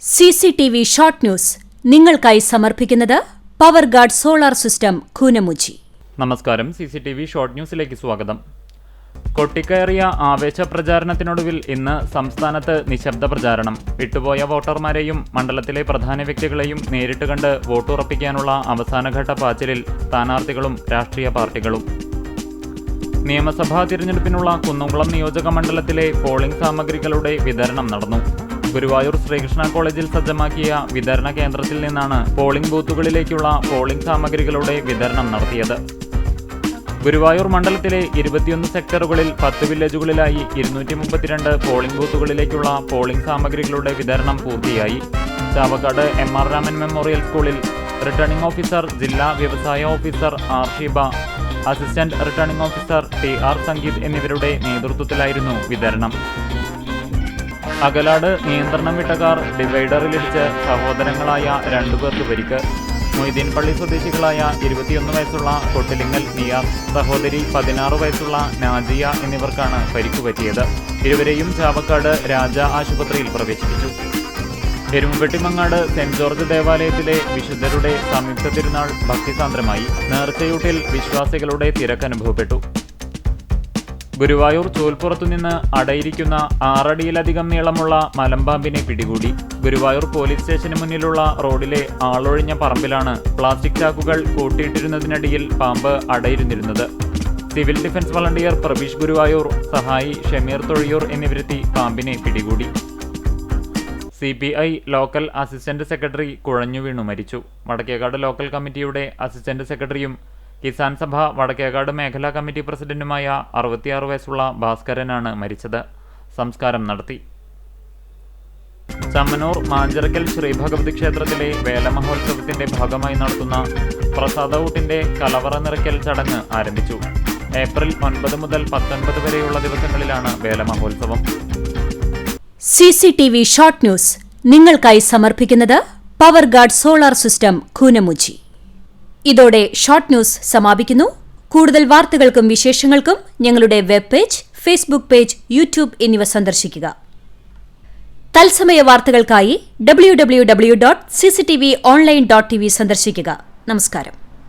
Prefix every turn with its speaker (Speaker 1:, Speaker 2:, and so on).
Speaker 1: CCTV short news നിങ്ങൾക്കായി സമർപ്പിക്കുന്നത് power guard solar system Koonamuchi.
Speaker 2: നമസ്കാരം. CCTV ഷോർട്ട് ന്യൂസിലേക്ക് സ്വാഗതം. കൊട്ടിക്കയറിയ ആവേശ പ്രചാരണത്തിനൊടുവിൽ ഇന്ന് സംസ്ഥാനത്ത് നിശബ്ദ പ്രചാരണം. വിട്ടുപോയ വോട്ടർമാരെയും മണ്ഡലത്തിലെ പ്രധാന വ്യക്തികളെയും നേരിട്ട് കണ്ട് വോട്ടുറപ്പിക്കാനുള്ള അവസാനഘട്ട പാച്ചിലിൽ സ്ഥാനാർത്ഥികളും രാഷ്ട്രീയ പാർട്ടികളും. നിയമസഭാ തിരഞ്ഞെടുപ്പിനുള്ള കുന്നംകുളം നിയോജക മണ്ഡലത്തിലെ പോളിംഗ് സാമഗ്രികളുടെ വിതരണം നടന്നു. ഗുരുവായൂർ ശ്രീകൃഷ്ണ കോളേജിൽ സജ്ജമാക്കിയ വിതരണ കേന്ദ്രത്തിൽ നിന്നാണ് പോളിംഗ് ബൂത്തുകളിലേക്കുള്ള പോളിംഗ് സാമഗ്രികളുടെ വിതരണം നടത്തിയത്. ഗുരുവായൂർ മണ്ഡലത്തിലെ 21 സെക്ടറുകളിൽ 10 വില്ലേജുകളിലായി 232 പോളിംഗ് ബൂത്തുകളിലേക്കുള്ള പോളിംഗ് സാമഗ്രികളുടെ വിതരണം പൂർത്തിയായി. ചാവക്കാട് MR രാമൻ മെമ്മോറിയൽ സ്കൂളിൽ റിട്ടേണിംഗ് ഓഫീസർ, ജില്ലാ വ്യവസായ officer R. Sheeba, assistant returning officer TR. Sangeeth എന്നിവരുടെ നേതൃത്വത്തിലായിരുന്നു വിതരണം. അകലാട് നിയന്ത്രണം വിട്ട കാർ ഡിവൈഡറിലിടിച്ച് സഹോദരങ്ങളായ 2 പേർക്ക് പരിക്ക്. മൊയ്തീൻ പള്ളി സ്വദേശികളായ 21 വയസ്സുള്ള കൊട്ടിലിങ്ങൽ നിയാസ്, സഹോദരി 16 വയസ്സുള്ള നാജിയ എന്നിവർക്കാണ് പരിക്കു പറ്റിയത്. ഇരുവരെയും ചാവക്കാട് രാജ ആശുപത്രിയിൽ പ്രവേശിപ്പിച്ചു. എരുമപ്പെട്ടിമങ്ങാട് സെന്റ് ജോർജ് ദേവാലയത്തിലെ വിശുദ്ധരുടെ സംയുക്ത തിരുനാൾ ഭക്തിസാന്ദ്രമായി. നേർച്ചയൂട്ടിൽ വിശ്വാസികളുടെ തിരക്കനുഭവപ്പെട്ടു. ഗുരുവായൂർ ചൂൽപ്പുറത്തുനിന്ന് അടയിരിക്കുന്ന 6 അടിയിലധികം നീളമുള്ള മലമ്പാമ്പിനെ പിടികൂടി. ഗുരുവായൂർ പോലീസ് സ്റ്റേഷന് മുന്നിലുള്ള റോഡിലെ ആളൊഴിഞ്ഞ പറമ്പിലാണ് പ്ലാസ്റ്റിക് ചാക്കുകൾ കൂട്ടിയിട്ടിരുന്നതിനടിയിൽ പാമ്പ് അടയിരുന്നിരുന്നത്. Civil defence volunteer Prabeesh Guruvayur, സഹായി ഷമീർ തൊഴിയൂർ എന്നിവരെത്തി പാമ്പിനെ പിടികൂടി. CPI ലോക്കൽ അസിസ്റ്റന്റ് സെക്രട്ടറി കുഴഞ്ഞു വീണു മരിച്ചു. വടക്കേക്കാട് ലോക്കൽ കമ്മിറ്റിയുടെ അസിസ്റ്റന്റ് സെക്രട്ടറിയും കിസാൻ സഭ വടക്കേക്കാട് മേഖലാ കമ്മിറ്റി പ്രസിഡന്റുമായ 66 വയസ്സുള്ള ഭാസ്കരനാണ് മരിച്ചത്. സംസ്കാരം നടത്തി. ചമ്മനൂർ മാഞ്ചിറക്കൽ ശ്രീഭഗവതി ക്ഷേത്രത്തിലെ വേലമഹോത്സവത്തിന്റെ ഭാഗമായി നടത്തുന്ന പ്രസാദഊട്ടിന്റെ കലവറ നിറയ്ക്കൽ ചടങ്ങ് ആരംഭിച്ചു. ഏപ്രിൽ 9 മുതൽ 19 വരെയുള്ള ദിവസങ്ങളിലാണ് വേലമഹോത്സവം.
Speaker 1: CCTV ഷോർട്ട് ന്യൂസ് നിങ്ങൾക്കായി സമർപ്പിക്കുന്നത് power guard solar system Koonamuchi. ഇതോടെ ഷോർട്ട് ന്യൂസ് സമാപിക്കുന്നു. കൂടുതൽ വാർത്തകൾക്കും വിശേഷങ്ങൾക്കും ഞങ്ങളുടെ web page, Facebook page, YouTube എന്നിവ സന്ദർശിക്കുക. തത്സമയ വാർത്തകൾക്കായി www.cctv online.tv സന്ദർശിക്കുക. നമസ്കാരം.